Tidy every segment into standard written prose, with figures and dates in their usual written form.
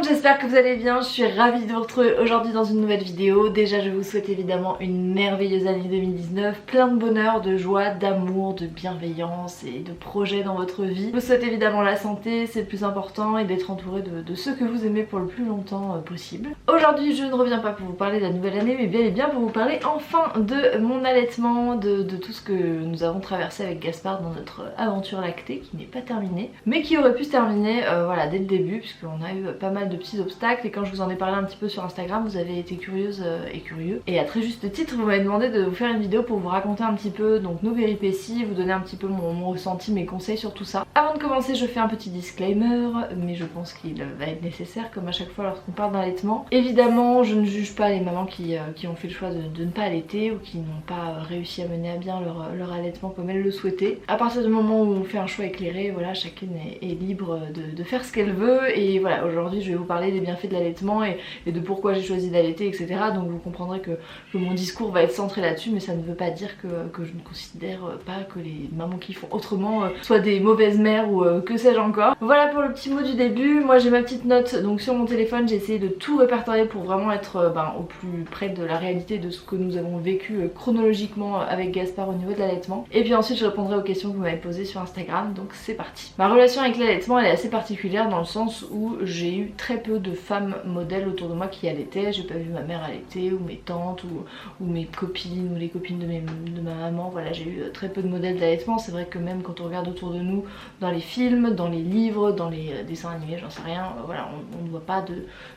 monde, j'espère que vous allez bien, je suis ravie de vous retrouver aujourd'hui dans une nouvelle vidéo. Déjà je vous souhaite évidemment une merveilleuse année 2019, plein de bonheur, de joie, d'amour, de bienveillance et de projets dans votre vie. Je vous souhaite évidemment la santé, c'est le plus important, et d'être entouré de ceux que vous aimez pour le plus longtemps possible. Aujourd'hui je ne reviens pas pour vous parler de la nouvelle année, mais bel et bien pour vous parler enfin de mon allaitement, de tout ce que nous avons traversé avec Gaspard dans notre aventure lactée qui n'est pas terminée, mais qui aurait pu se terminer voilà, dès le début, puisqu'on a eu pas mal de petits obstacles, et quand je vous en ai parlé un petit peu sur Instagram, vous avez été curieuse et curieux, et à très juste titre vous m'avez demandé de vous faire une vidéo pour vous raconter un petit peu donc nos péripéties, vous donner un petit peu mon ressenti, mes conseils sur tout ça. Avant de commencer je fais un petit disclaimer, mais je pense qu'il va être nécessaire comme à chaque fois lorsqu'on parle d'allaitement. Évidemment je ne juge pas les mamans qui ont fait le choix de ne pas allaiter ou qui n'ont pas réussi à mener à bien leur allaitement comme elles le souhaitaient. À partir du moment où on fait un choix éclairé, voilà, chacune est libre de faire ce qu'elle veut, et voilà, aujourd'hui je vais vous parler des bienfaits de l'allaitement et de pourquoi j'ai choisi d'allaiter, etc. Donc vous comprendrez que mon discours va être centré là-dessus, mais ça ne veut pas dire que je ne considère pas que les mamans qui font autrement soient des mauvaises mères ou que sais-je encore. Voilà pour le petit mot du début. Moi j'ai ma petite note donc sur mon téléphone, j'ai essayé de tout répertorier pour vraiment être au plus près de la réalité de ce que nous avons vécu chronologiquement avec Gaspard au niveau de l'allaitement. Et puis ensuite je répondrai aux questions que vous m'avez posées sur Instagram, donc c'est parti. Ma relation avec l'allaitement elle est assez particulière dans le sens où j'ai eu très peu de femmes modèles autour de moi qui allaitaient. J'ai pas vu ma mère allaiter, ou mes tantes, ou mes copines, ou les copines de ma maman. Voilà, j'ai eu très peu de modèles d'allaitement. C'est vrai que même quand on regarde autour de nous, dans les films, dans les livres, dans les dessins animés, j'en sais rien, voilà, on ne voit pas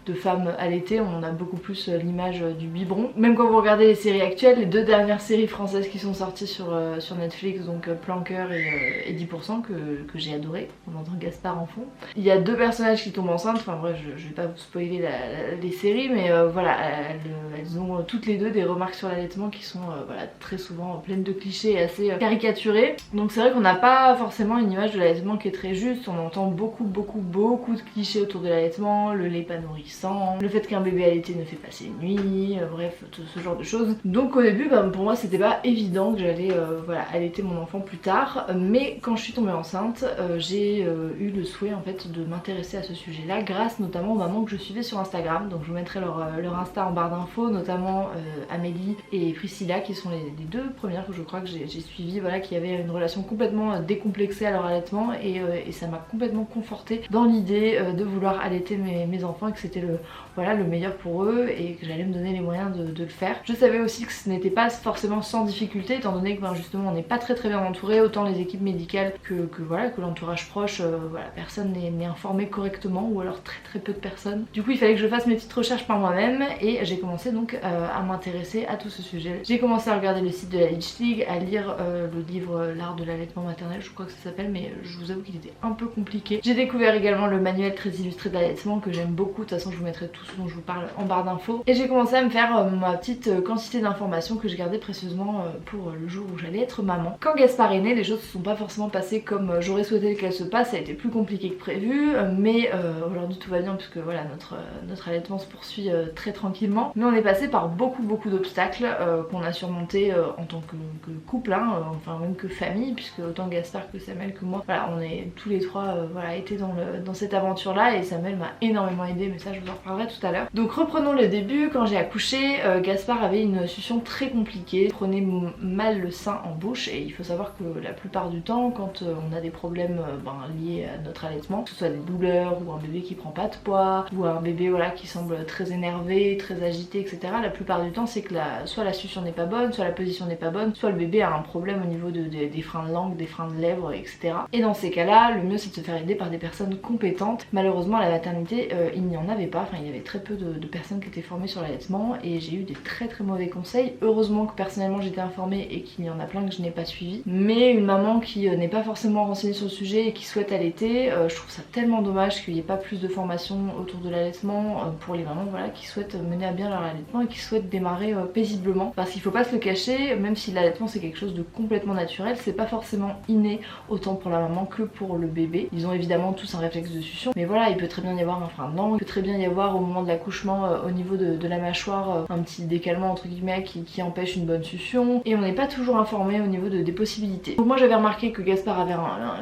de femmes allaitées, on a beaucoup plus l'image du biberon. Même quand vous regardez les séries actuelles, les deux dernières séries françaises qui sont sorties sur Netflix, donc Plan Cœur et 10% que j'ai adoré, on entend Gaspard en fond. Il y a deux personnages qui tombent enceintes, enfin bref je vais pas vous spoiler les séries, mais voilà, elles ont toutes les deux des remarques sur l'allaitement qui sont voilà, très souvent pleines de clichés et assez caricaturées. Donc c'est vrai qu'on n'a pas forcément une image de l'allaitement qui est très juste, on entend beaucoup de clichés autour de l'allaitement, le lait pas nourrissant, le fait qu'un bébé allaité ne fait pas ses nuits, bref tout ce genre de choses. Donc au début pour moi c'était pas évident que j'allais voilà, allaiter mon enfant plus tard, mais quand je suis tombée enceinte j'ai eu le souhait en fait de m'intéresser à ce sujet là grâce notamment aux mamans que je suivais sur Instagram. Donc je vous mettrai leur Insta en barre d'infos, notamment Amélie et Priscilla qui sont les deux premières que je crois que j'ai suivies, voilà, qui avaient une relation complètement décomplexée à leur allaitement, et ça m'a complètement confortée dans l'idée de vouloir allaiter mes enfants, et que c'était le meilleur pour eux et que j'allais me donner les moyens de le faire. Je savais aussi que ce n'était pas forcément sans difficulté, étant donné que justement on n'est pas très bien entouré, autant les équipes médicales que l'entourage proche, voilà, personne n'est informé correctement, ou alors très peu de personnes. Du coup il fallait que je fasse mes petites recherches par moi-même, et j'ai commencé donc à m'intéresser à tout ce sujet. J'ai commencé à regarder le site de la Leech League, à lire le livre L'art de l'allaitement maternel, je crois que ça s'appelle, mais je vous avoue qu'il était un peu compliqué. J'ai découvert également le manuel très illustré d'allaitement que j'aime beaucoup, de toute façon je vous mettrai tout ce dont je vous parle en barre d'infos, et j'ai commencé à me faire ma petite quantité d'informations que je gardais précieusement pour le jour où j'allais être maman. Quand Gaspard est né, les choses ne se sont pas forcément passées comme j'aurais souhaité qu'elles se passent, ça a été plus compliqué que prévu, mais aujourd'hui tout va bien puisque voilà, notre allaitement se poursuit très tranquillement, mais on est passé par beaucoup d'obstacles qu'on a surmontés en tant que couple, hein, enfin même que famille, puisque autant Gaspard que Samuel que moi, voilà, on est tous les trois voilà, été dans cette aventure là, et Samuel m'a énormément aidé, mais ça je vous en reparlerai tout à l'heure. Donc reprenons le début. Quand j'ai accouché, Gaspard avait une succion très compliquée, il prenait mal le sein en bouche, et il faut savoir que la plupart du temps quand on a des problèmes liés à notre allaitement, que ce soit des douleurs ou un bébé qui prend pas de poids, ou un bébé voilà, qui semble très énervé, très agité, etc., la plupart du temps c'est que soit la succion n'est pas bonne, soit la position n'est pas bonne, soit le bébé a un problème au niveau des freins de langue, des freins de lèvres, etc. Et dans ces cas là le mieux c'est de se faire aider par des personnes compétentes. Malheureusement à la maternité il n'y en avait pas, enfin il y avait très peu de personnes qui étaient formées sur l'allaitement, et j'ai eu des très mauvais conseils. Heureusement que personnellement j'étais informée et qu'il y en a plein que je n'ai pas suivi, mais une maman qui n'est pas forcément renseignée sur le sujet et qui souhaite allaiter, je trouve ça tellement dommage qu'il n'y ait pas plus de formation autour de l'allaitement pour les mamans voilà, qui souhaitent mener à bien leur allaitement et qui souhaitent démarrer paisiblement, parce qu'il faut pas se le cacher, même si l'allaitement c'est quelque chose de complètement naturel, c'est pas forcément inné autant pour la maman que pour le bébé. Ils ont évidemment tous un réflexe de succion, mais voilà, il peut très bien y avoir un frein de langue, il peut très bien y avoir au moment de l'accouchement au niveau de la mâchoire un petit décalement entre guillemets qui empêche une bonne succion, et on n'est pas toujours informé au niveau des possibilités. Donc moi j'avais remarqué que Gaspard avait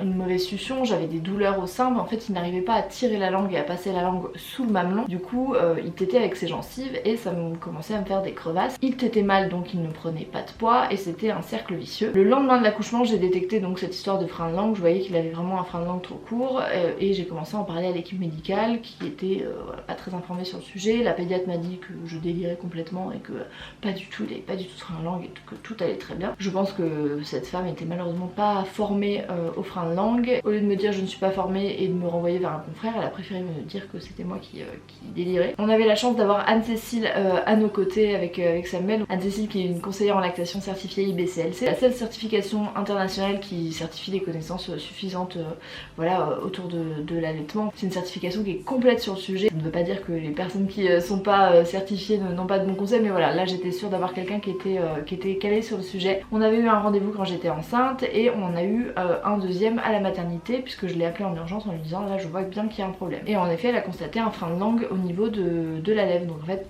une mauvaise succion, j'avais des douleurs au sein, mais en fait il n'arrivait pas à tirer la langue et à passer la langue sous le mamelon. Du coup il tétait avec ses gencives et ça me commençait à me faire des crevasses. Il tétait mal donc il ne prenait pas de poids et c'était un cercle vicieux. Le lendemain de l'accouchement j'ai détecté donc cette histoire de frein de langue. Je voyais qu'il avait vraiment un frein de langue trop court et j'ai commencé à en parler à l'équipe médicale qui était voilà, pas très informée sur le sujet. La pédiatre m'a dit que je délirais complètement et que pas du tout, il n'avait pas du tout de frein de langue et que tout allait très bien. Je pense que cette femme était malheureusement pas formée au frein de langue. Au lieu de me dire je ne suis pas formée et de me renvoyer vers un confrère, elle a préféré me dire que c'était moi qui délirais. On avait la chance d'avoir Anne-Cécile à nos côtés avec Samuel. Anne-Cécile qui est une conseillère en lactation certifiée IBCLC, la seule certification internationale qui certifie des connaissances suffisantes voilà, autour de l'allaitement. C'est une certification qui est complète sur le sujet. Ça ne veut pas dire que les personnes qui sont pas certifiées n'ont pas de bons conseils, mais voilà, là j'étais sûre d'avoir quelqu'un qui était calé sur le sujet. On avait eu un rendez-vous quand j'étais enceinte et on en a eu un deuxième à la maternité puisque je l'ai appelé en urgence en lui disant là je vois bien qu'il y a un problème. Et en effet elle a constaté un frein de langue au niveau de la lèvre. Donc en fait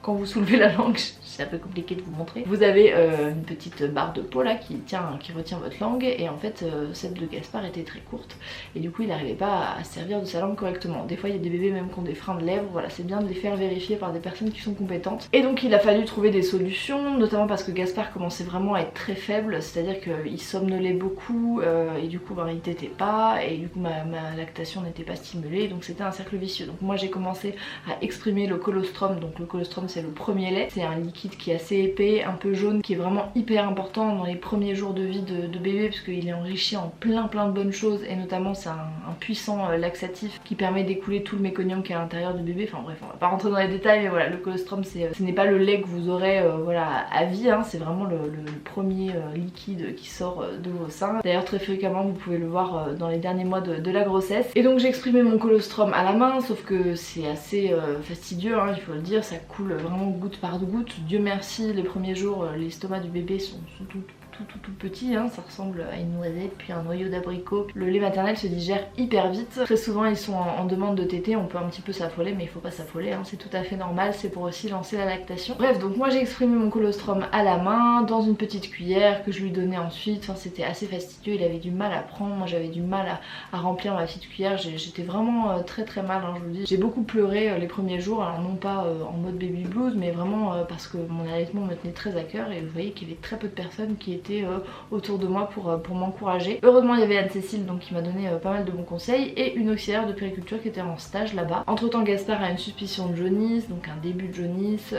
quand vous soulevez la langue, c'est un peu compliqué de vous montrer, vous avez une petite barre de peau là qui retient votre langue et en fait celle de Gaspard était très courte et du coup il n'arrivait pas à se servir de sa langue correctement. Des fois il y a des bébés même qui ont des freins de lèvres, voilà, c'est bien de les faire vérifier par des personnes qui sont compétentes. Et donc il a fallu trouver des solutions, notamment parce que Gaspard commençait vraiment à être très faible, c'est-à-dire qu'il somnolait beaucoup et du coup il tétait pas et du coup ma lactation n'était pas stimulée, donc c'était un cercle vicieux. Donc moi j'ai commencé à exprimer le colostrum. Donc le colostrum c'est le premier lait, c'est un liquide qui est assez épais, un peu jaune, qui est vraiment hyper important dans les premiers jours de vie de bébé parce qu'il est enrichi en plein de bonnes choses et notamment c'est un puissant laxatif qui permet d'écouler tout le méconium qui est à l'intérieur du bébé. Enfin bref, on va pas rentrer dans les détails mais voilà, le colostrum ce n'est pas le lait que vous aurez voilà, à vie, hein, c'est vraiment le premier liquide qui sort de vos seins. D'ailleurs très fréquemment vous pouvez le voir dans les derniers mois de la grossesse. Et donc j'ai exprimé mon colostrum à la main, sauf que c'est assez fastidieux, hein, il faut le dire, ça coule vraiment goutte par goutte. Dieu merci, les premiers jours l'estomac du bébé sont tout petit, hein, ça ressemble à une noisette puis un noyau d'abricot. Le lait maternel se digère hyper vite. Très souvent ils sont en demande de tétée, on peut un petit peu s'affoler mais il faut pas s'affoler, hein, c'est tout à fait normal, c'est pour aussi lancer la lactation. Bref, donc moi j'ai exprimé mon colostrum à la main dans une petite cuillère que je lui donnais ensuite. Enfin, c'était assez fastidieux, il avait du mal à prendre, moi j'avais du mal à remplir ma petite cuillère, j'étais vraiment très mal, hein, je vous le dis. J'ai beaucoup pleuré les premiers jours, alors non pas en mode baby blues mais vraiment parce que mon allaitement me tenait très à cœur et vous voyez qu'il y avait très peu de personnes qui étaient autour de moi pour m'encourager. Heureusement il y avait Anne-Cécile donc qui m'a donné pas mal de bons conseils et une auxiliaire de puériculture qui était en stage là-bas. Entre temps Gaspard a une suspicion de jaunisse, donc un début de jaunisse,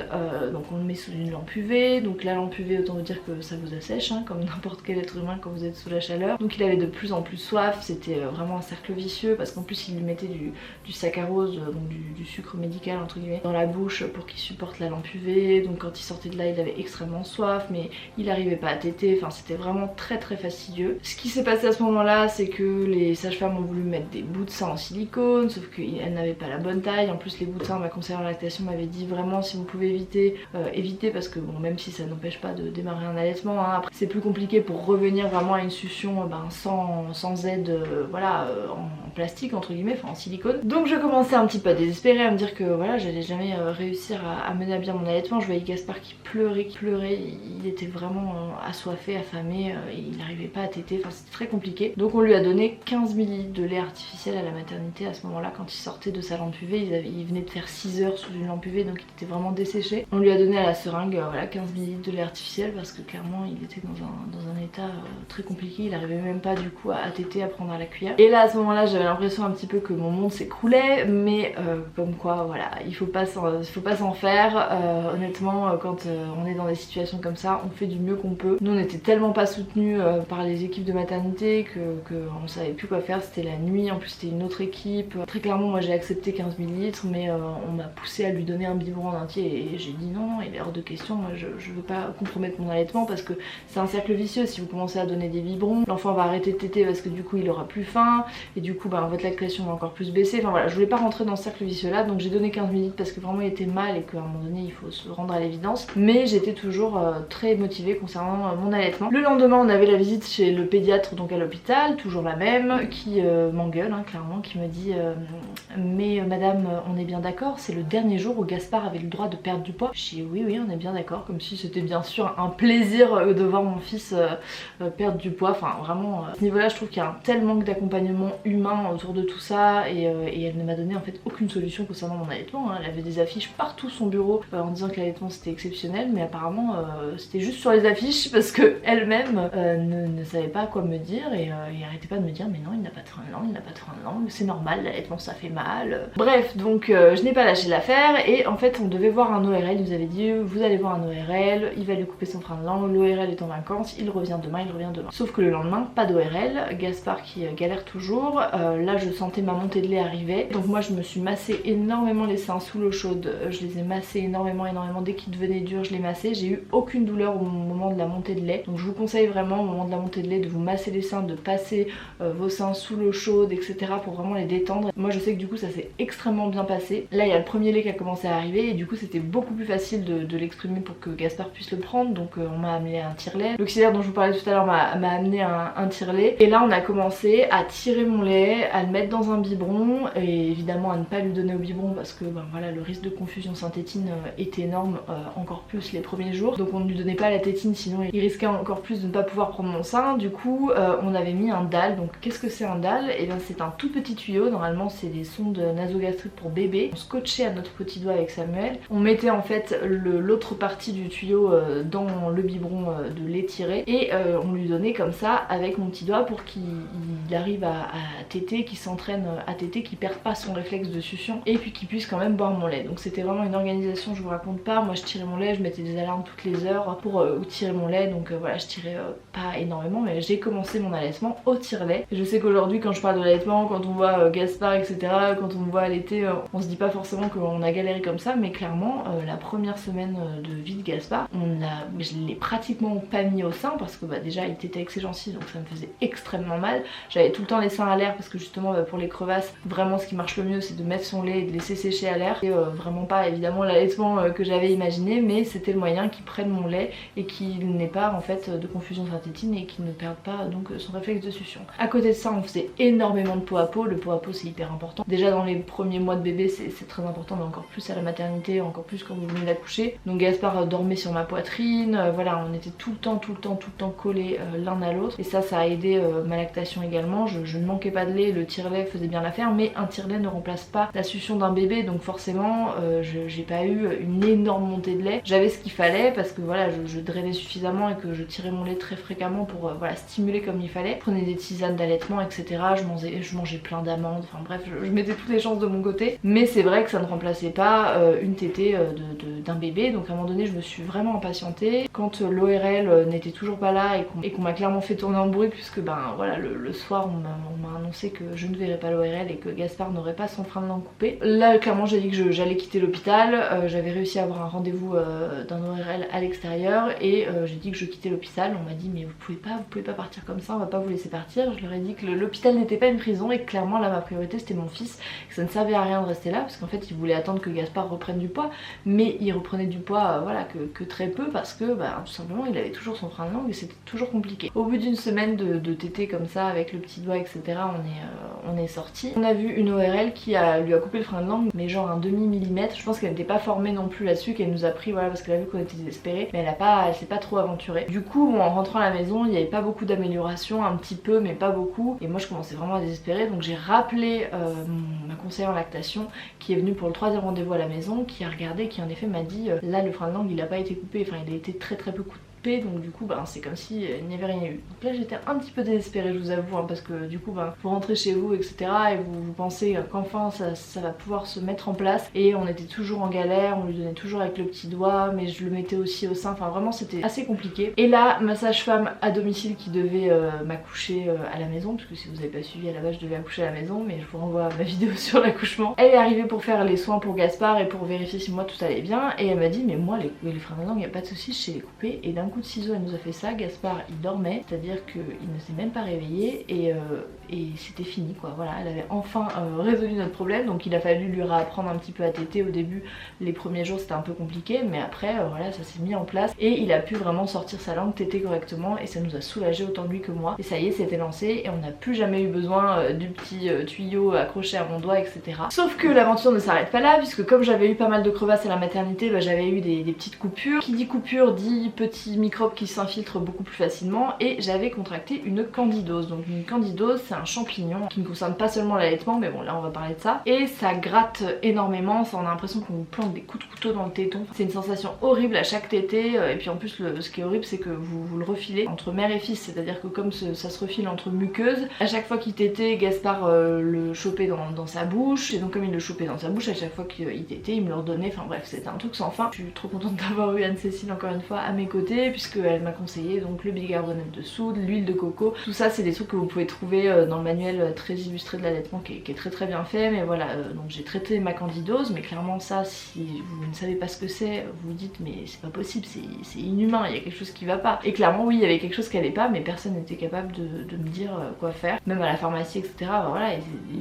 donc on le met sous une lampe UV. Donc la lampe UV autant vous dire que ça vous assèche, hein, comme n'importe quel être humain quand vous êtes sous la chaleur. Donc il avait de plus en plus soif, c'était vraiment un cercle vicieux parce qu'en plus il lui mettait du saccharose, donc du sucre médical entre guillemets, dans la bouche pour qu'il supporte la lampe UV. Donc quand il sortait de là il avait extrêmement soif mais il n'arrivait pas à téter. Enfin c'était vraiment très fastidieux. Ce qui s'est passé à ce moment là c'est que les sages-femmes ont voulu mettre des bouts de sein en silicone, sauf qu'elles n'avaient pas la bonne taille. En plus les bouts de sein, ma conseillère en lactation m'avait dit vraiment si vous pouvez éviter, évitez, parce que bon, même si ça n'empêche pas de démarrer un allaitement, hein, après c'est plus compliqué pour revenir vraiment à une succion sans aide voilà, en plastique entre guillemets, enfin en silicone. Donc je commençais un petit peu à désespérer, à me dire que voilà j'allais jamais réussir à mener à bien mon allaitement. Je voyais Gaspard qui pleurait, il était vraiment assoiffé, affamé, il n'arrivait pas à téter, enfin c'était très compliqué. Donc on lui a donné 15 ml de lait artificiel à la maternité à ce moment là quand il sortait de sa lampe UV. Il venait de faire 6 heures sous une lampe UV donc il était vraiment desséché. On lui a donné à la seringue voilà, 15 ml de lait artificiel parce que clairement il était dans un état très compliqué, il n'arrivait même pas du coup à téter, à prendre à la cuillère. Et là à ce moment là j'avais l'impression un petit peu que mon monde s'écroulait, mais comme quoi voilà, il faut pas s'en faire. Honnêtement quand on est dans des situations comme ça on fait du mieux qu'on peut. Nous on était tellement pas soutenus par les équipes de maternité que on savait plus quoi faire, c'était la nuit, en plus c'était une autre équipe. Très clairement moi j'ai accepté 15 ml mais on m'a poussé à lui donner un biberon en entier et j'ai dit non, il est hors de question, moi je veux pas compromettre mon allaitement parce que c'est un cercle vicieux. Si vous commencez à donner des biberons, l'enfant va arrêter de téter parce que du coup il aura plus faim et du coup votre lactation va encore plus baisser. Enfin voilà, je voulais pas rentrer dans ce cercle vicieux là, donc j'ai donné 15 ml parce que vraiment il était mal et qu'à un moment donné il faut se rendre à l'évidence, mais j'étais toujours très motivée concernant mon allaitement. Le lendemain on avait la visite chez le pédiatre donc à l'hôpital, toujours la même, qui m'engueule hein, clairement, qui me dit mais madame on est bien d'accord, c'est le dernier jour où Gaspard avait le droit de perdre du poids. Je dis oui on est bien d'accord, comme si c'était bien sûr un plaisir de voir mon fils perdre du poids. Enfin vraiment à ce niveau là je trouve qu'il y a un tel manque d'accompagnement humain médecin autour de tout ça et elle ne m'a donné en fait aucune solution concernant mon allaitement. Elle avait des affiches partout son bureau en disant que l'allaitement c'était exceptionnel, mais apparemment c'était juste sur les affiches parce que elle-même ne savait pas quoi me dire et arrêtait pas de me dire mais non, il n'a pas de frein de langue, il n'a pas de frein de langue, c'est normal, l'allaitement ça fait mal. Bref, donc je n'ai pas lâché l'affaire et en fait on devait voir un ORL, il nous avait dit vous allez voir un ORL, il va lui couper son frein de langue, l'ORL est en vacances, il revient demain, il revient demain. Sauf que le lendemain, pas d'ORL, Gaspard qui galère toujours, là je sentais ma montée de lait arriver, donc moi je me suis massé énormément les seins sous l'eau chaude, je les ai massés énormément, dès qu'ils devenaient durs je les massais, j'ai eu aucune douleur au moment de la montée de lait, donc je vous conseille vraiment au moment de la montée de lait de vous masser les seins, de passer vos seins sous l'eau chaude etc pour vraiment les détendre. Moi je sais que du coup ça s'est extrêmement bien passé, là il y a le premier lait qui a commencé à arriver et du coup c'était beaucoup plus facile de l'exprimer pour que Gaspard puisse le prendre, donc on m'a amené un tire-lait. L'auxiliaire dont je vous parlais tout à l'heure m'a amené un tire-lait et là on a commencé à tirer mon lait, à le mettre dans un biberon et évidemment à ne pas lui donner au biberon parce que ben voilà, le risque de confusion sein-tétine est énorme, encore plus les premiers jours, donc on ne lui donnait pas la tétine sinon il risquait encore plus de ne pas pouvoir prendre mon sein. Du coup on avait mis un dalle. Donc qu'est-ce que c'est un dalle? Et bien c'est un tout petit tuyau, normalement c'est des sondes nasogastriques pour bébé, on scotchait à notre petit doigt avec Samuel, on mettait en fait l'autre partie du tuyau dans le biberon de lait tiré et on lui donnait comme ça avec mon petit doigt pour qu'il arrive à téter, qu'il s'entraîne à téter, qu'il perde pas son réflexe de succion et puis qu'il puisse quand même boire mon lait. Donc c'était vraiment une organisation, je vous raconte pas, moi je tirais mon lait, je mettais des alarmes toutes les heures pour tirer mon lait, donc voilà, je tirais pas énormément mais j'ai commencé mon allaitement au tire-lait. Je sais qu'aujourd'hui quand je parle de l'allaitement, quand on voit Gaspard etc, quand on me voit allaiter, on se dit pas forcément qu'on a galéré comme ça, mais clairement la première semaine de vie de Gaspard, je l'ai pratiquement pas mis au sein parce que bah, déjà il tétait avec ses gencives donc ça me faisait extrêmement mal. J'avais tout le temps les seins à l'air parce que justement pour les crevasses, vraiment ce qui marche le mieux c'est de mettre son lait et de laisser sécher à l'air. Et vraiment pas évidemment l'allaitement que j'avais imaginé, mais c'était le moyen qu'il prenne mon lait et qu'il n'ait pas en fait de confusion sein-tétine et qu'il ne perde pas donc son réflexe de succion. À côté de ça on faisait énormément de peau à peau, le peau à peau c'est hyper important. Déjà dans les premiers mois de bébé c'est très important, mais encore plus à la maternité, encore plus quand vous venez d'accoucher. Donc Gaspard dormait sur ma poitrine, voilà, on était tout le temps collés l'un à l'autre et ça a aidé ma lactation également. Je ne manquais pas de lait, le tire-lait faisait bien l'affaire, mais un tire-lait ne remplace pas la succion d'un bébé, donc forcément j'ai pas eu une énorme montée de lait. J'avais ce qu'il fallait parce que voilà, je drainais suffisamment et que je tirais mon lait très fréquemment pour voilà, stimuler comme il fallait. Je prenais des tisanes d'allaitement etc, je mangeais plein d'amandes, enfin bref, je mettais toutes les chances de mon côté, mais c'est vrai que ça ne remplaçait pas une tétée d'un bébé. Donc à un moment donné je me suis vraiment impatientée quand l'ORL n'était toujours pas là et qu'on m'a clairement fait tourner en bruit puisque ben voilà, le soir on m'a annoncé que je ne verrais pas l'ORL et que Gaspard n'aurait pas son frein de langue coupé. Là clairement j'ai dit que j'allais quitter l'hôpital, j'avais réussi à avoir un rendez-vous d'un ORL à l'extérieur et j'ai dit que je quittais l'hôpital. On m'a dit mais vous pouvez pas partir comme ça, on va pas vous laisser partir. Je leur ai dit que l'hôpital n'était pas une prison et que clairement là ma priorité c'était mon fils, que ça ne servait à rien de rester là parce qu'en fait il voulait attendre que Gaspard reprenne du poids, mais il reprenait du poids voilà que très peu parce que bah, tout simplement il avait toujours son frein de langue et c'était toujours compliqué. Au bout d'une semaine de tétée comme ça avec le petit doigt etc, on est sorti. On a vu une ORL qui lui a coupé le frein de langue mais genre un demi-millimètre. Je pense qu'elle n'était pas formée non plus là-dessus, qu'elle nous a pris voilà parce qu'elle a vu qu'on était désespérés, mais elle s'est pas trop aventurée. Du coup bon, en rentrant à la maison il n'y avait pas beaucoup d'amélioration, un petit peu mais pas beaucoup, et moi je commençais vraiment à désespérer, donc j'ai rappelé ma conseillère en lactation qui est venue pour le 3e rendez-vous à la maison, qui a regardé, qui en effet m'a dit là le frein de langue il a pas été coupé, enfin il a été très peu coupé, donc du coup bah, c'est comme si il n'y avait rien eu. Donc là j'étais un petit peu désespérée, je vous avoue, hein, parce que du coup bah, vous rentrez chez vous etc et vous pensez qu'enfin ça va pouvoir se mettre en place, et on était toujours en galère, on lui donnait toujours avec le petit doigt mais je le mettais aussi au sein, enfin vraiment c'était assez compliqué. Et là ma sage-femme à domicile qui devait m'accoucher à la maison, parce que si vous avez pas suivi à la base je devais accoucher à la maison, mais je vous renvoie à ma vidéo sur l'accouchement, elle est arrivée pour faire les soins pour Gaspard et pour vérifier si moi tout allait bien, et elle m'a dit mais moi les freins de langue y a pas de soucis, je sais les couper. Et d'un coup de ciseau elle nous a fait ça, Gaspard il dormait, c'est à dire qu'il ne s'est même pas réveillé et c'était fini quoi, voilà, elle avait enfin résolu notre problème. Donc il a fallu lui réapprendre un petit peu à téter. Au début les premiers jours c'était un peu compliqué, mais après voilà, ça s'est mis en place et il a pu vraiment sortir sa langue, téter correctement, et ça nous a soulagé autant lui que moi, et ça y est c'était lancé et on n'a plus jamais eu besoin du petit tuyau accroché à mon doigt etc. Sauf que l'aventure ne s'arrête pas là, puisque comme j'avais eu pas mal de crevasses à la maternité, bah, j'avais eu des petites coupures. Qui dit coupure dit petits microbes qui s'infiltrent beaucoup plus facilement, et j'avais contracté une candidose. Donc une candidose c'est un champignon qui ne concerne pas seulement l'allaitement, mais bon là on va parler de ça. Et ça gratte énormément, on a l'impression qu'on vous plante des coups de couteau dans le téton. C'est une sensation horrible à chaque tété, et puis en plus ce qui est horrible c'est que vous le refilez entre mère et fils, c'est-à-dire que comme ça se refile entre muqueuses, à chaque fois qu'il tétait, Gaspard le chopait dans sa bouche, et donc comme il le chopait dans sa bouche, à chaque fois qu'il tétait, il me le redonnait, enfin bref c'était un truc sans fin. Je suis trop contente d'avoir eu Anne-Cécile encore une fois à mes côtés, puisqu'elle m'a conseillé donc le bicarbonate de soude, l'huile de coco, tout ça c'est des trucs que vous pouvez trouver dans le manuel très illustré de l'allaitement qui est très bien fait. Mais voilà, donc j'ai traité ma candidose, mais clairement ça, si vous ne savez pas ce que c'est, vous vous dites mais c'est pas possible, c'est inhumain, il y a quelque chose qui va pas. Et clairement oui, il y avait quelque chose qui allait pas, mais personne n'était capable de me dire quoi faire, même à la pharmacie etc. Ben voilà,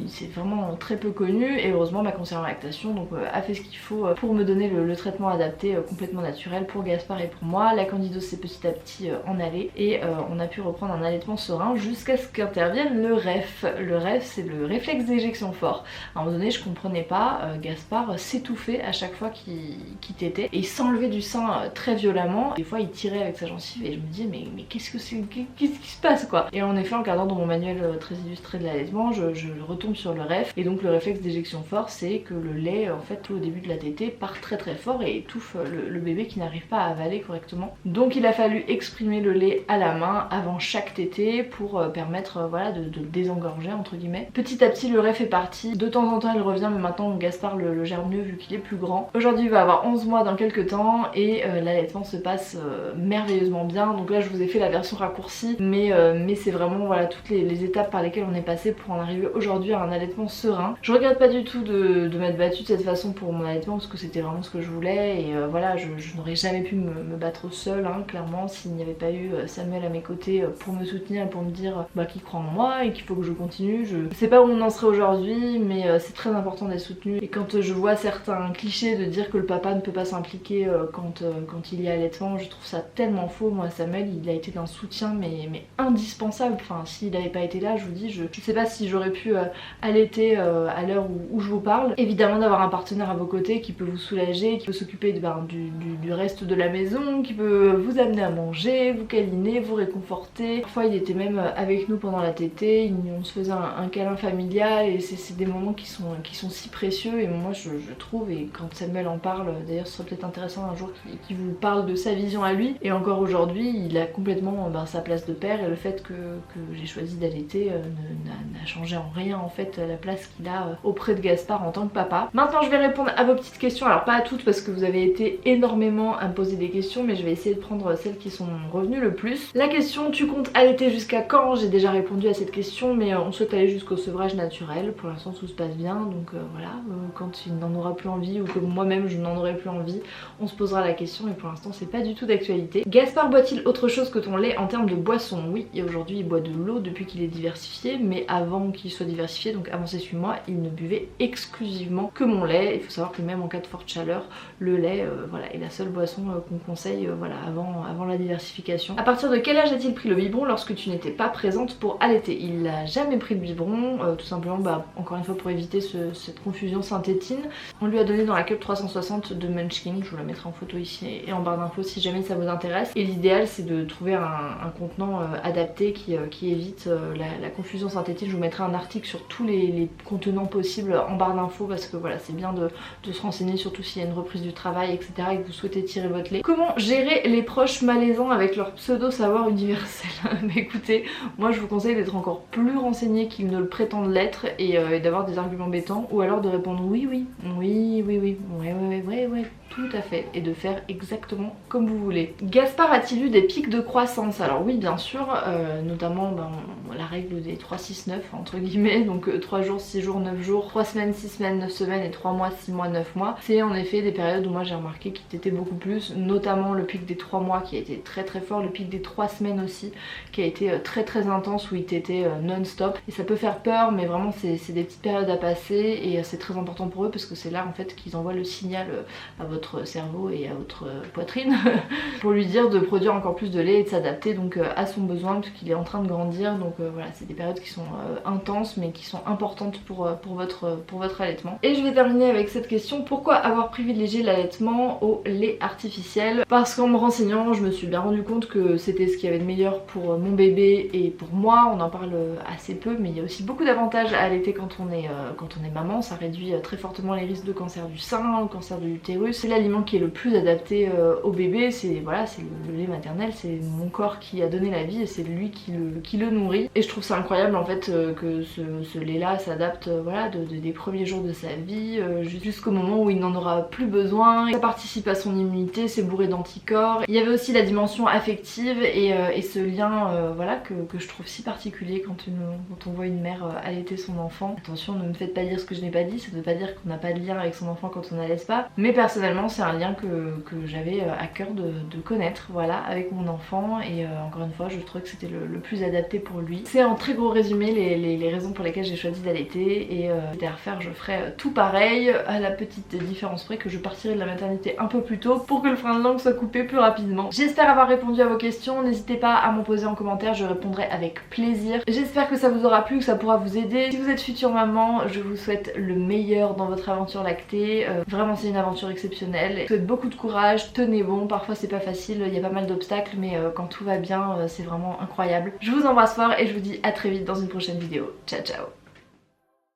c'est vraiment très peu connu, et heureusement ma conseillère en lactation donc a fait ce qu'il faut pour me donner le traitement adapté complètement naturel pour Gaspard et pour moi. La candidose s'est petit à petit en allée, et on a pu reprendre un allaitement serein jusqu'à ce qu'intervienne le REF. Le REF c'est le réflexe d'éjection fort. À un moment donné je comprenais pas, Gaspard s'étouffait à chaque fois qu'il tétait, et il s'enlevait du sein très violemment. Des fois il tirait avec sa gencive et je me disais mais qu'est-ce que c'est, qu'est-ce qui se passe quoi. Et en effet en regardant dans mon manuel très illustré de l'allaitement, je retombe sur le REF, et donc le réflexe d'éjection fort c'est que le lait en fait tout au début de la tétée part très fort et étouffe le bébé qui n'arrive pas à avaler correctement. Donc il a fallu exprimer le lait à la main avant chaque tétée pour permettre voilà de le désengorger entre guillemets. Petit à petit le REF est parti, de temps en temps il revient, mais maintenant Gaspard le gère mieux vu qu'il est plus grand. Aujourd'hui il va avoir 11 mois dans quelques temps, et l'allaitement se passe merveilleusement bien. Donc là je vous ai fait la version raccourcie, mais c'est vraiment voilà toutes les étapes par lesquelles on est passé pour en arriver aujourd'hui à un allaitement serein. Je regrette pas du tout de m'être battue de cette façon pour mon allaitement, parce que c'était vraiment ce que je voulais, et voilà je n'aurais jamais pu me battre seule hein, clairement, s'il n'y avait pas eu Samuel à mes côtés pour me soutenir et pour me dire qu'il croit en moi et qu'il faut que je continue. Je sais pas où on en serait aujourd'hui, mais c'est très important d'être soutenu. Et quand je vois certains clichés de dire que le papa ne peut pas s'impliquer quand il y a allaitement, je trouve ça tellement faux. Moi Samuel il a été d'un soutien mais indispensable, enfin s'il n'avait pas été là, je vous dis, je sais pas si j'aurais pu allaiter à l'heure où je vous parle. Évidemment d'avoir un partenaire à vos côtés qui peut vous soulager, qui peut s'occuper du reste de la maison, qui peut vous amener à manger, vous câliner, vous réconforter. Parfois il était même avec nous pendant la tétée, on se faisait un câlin familial, et c'est des moments qui sont si précieux. Et moi je trouve, et quand Samuel en parle, d'ailleurs ce serait peut-être intéressant un jour qu'il vous parle de sa vision à lui, et encore aujourd'hui il a complètement sa place de père, et le fait que j'ai choisi d'allaiter n'a changé en rien en fait la place qu'il a auprès de Gaspard en tant que papa. Maintenant je vais répondre à vos petites questions, alors pas à toutes parce que vous avez été énormément à me poser des questions, mais je vais essayer de prendre celles qui sont revenues le plus. La question: tu comptes allaiter jusqu'à quand? J'ai déjà répondu à cette question, mais on souhaite aller jusqu'au sevrage naturel. Pour l'instant tout se passe bien, donc voilà, quand il n'en aura plus envie, ou que moi-même je n'en aurai plus envie, on se posera la question, mais pour l'instant c'est pas du tout d'actualité. Gaspard boit-il autre chose que ton lait en termes de boisson? Oui, et aujourd'hui il boit de l'eau depuis qu'il est diversifié, mais avant qu'il soit diversifié, donc avant ces 8 mois, il ne buvait exclusivement que mon lait. Il faut savoir que même en cas de forte chaleur, le lait voilà, est la seule boisson qu'on conseille voilà, avant la diversification. À partir de quel âge a-t-il pris le biberon lorsque tu n'étais pas présente pour allaiter? Il n'a jamais pris de biberon, tout simplement encore une fois pour éviter cette confusion synthétine. On lui a donné dans la cup 360 de Munchkin, je vous la mettrai en photo ici et en barre d'infos si jamais ça vous intéresse. Et l'idéal c'est de trouver un contenant adapté qui évite la confusion synthétique. Je vous mettrai un article sur tous les contenants possibles en barre d'infos, parce que voilà c'est bien de se renseigner, surtout s'il y a une reprise du travail etc et que vous souhaitez tirer votre lait. Comment gérer les proches malaisants avec leur pseudo savoir universel? Mais écoutez, moi je vous conseille d'être encore plus renseigné qu'ils ne le prétendent l'être, et d'avoir des arguments bêtants, ou alors de répondre oui tout à fait, et de faire exactement comme vous voulez. Gaspard a-t-il eu des pics de croissance? Alors oui bien sûr, notamment la règle des 3-6-9 entre guillemets, donc 3 jours, 6 jours, 9 jours, 3 semaines, 6 semaines, 9 semaines, et 3 mois, 6 mois, 9 mois. C'est en effet des périodes où moi j'ai remarqué qu'il était beaucoup plus, notamment le pic des 3 mois qui a été très fort, le pic des 3 semaines aussi qui a été très intense, où il était non-stop, et ça peut faire peur, mais vraiment c'est des petites périodes à passer, et c'est très important pour eux parce que c'est là en fait qu'ils envoient le signal à votre cerveau et à votre poitrine pour lui dire de produire encore plus de lait et de s'adapter donc à son besoin parce qu'il est en train de grandir. Donc voilà, c'est des périodes qui sont intenses mais qui sont importantes pour votre allaitement. Et je vais terminer avec cette question: pourquoi avoir privilégié l'allaitement au lait artificiel? Parce qu'en me renseignant, je me suis bien rendu compte que c'était ce qu'il y avait de meilleur pour mon bébé et pour moi. On en parle assez peu, mais il y a aussi beaucoup d'avantages à allaiter quand on est maman. Ça réduit très fortement les risques de cancer du sein, cancer de l'utérus. C'est l'aliment qui est le plus adapté au bébé. C'est voilà, c'est le lait maternel, c'est mon corps qui a donné la vie et c'est lui qui le nourrit. Et je trouve ça incroyable en fait que ce lait là s'adapte voilà, des premiers jours de sa vie jusqu'au moment où il n'en aura plus besoin. Ça participe à son immunité, c'est bourré d'anticorps. Il y avait aussi la dimension affective et ce lien voilà, que je trouve si particulier quand on voit une mère allaiter son enfant. Attention, ne me faites pas dire ce que je n'ai pas dit, ça ne veut pas dire qu'on n'a pas de lien avec son enfant quand on n'allaite pas, mais personnellement c'est un lien que j'avais à cœur de connaître voilà, avec mon enfant. Et encore une fois, je trouvais que c'était le plus adapté pour lui. C'est en très gros résumé les raisons pour lesquelles j'ai choisi d'allaiter. Et si c'était à refaire, je ferais tout pareil, à la petite différence près que je partirai de la maternité un peu plus tôt pour que le frein de langue soit coupé plus rapidement. J'espère avoir répondu à vos questions, n'hésitez pas à m'en poser en commentaire, je répondrai avec plaisir. J'espère que ça vous aura plu, que ça pourra vous aider. Si vous êtes future maman, je vous souhaite le meilleur dans votre aventure lactée. Vraiment c'est une aventure exceptionnelle. Je vous souhaite beaucoup de courage, tenez bon, parfois c'est pas facile, il y a pas mal d'obstacles, mais quand tout va bien c'est vraiment incroyable. Je vous embrasse fort et je vous dis à très vite dans une prochaine vidéo. Ciao ciao.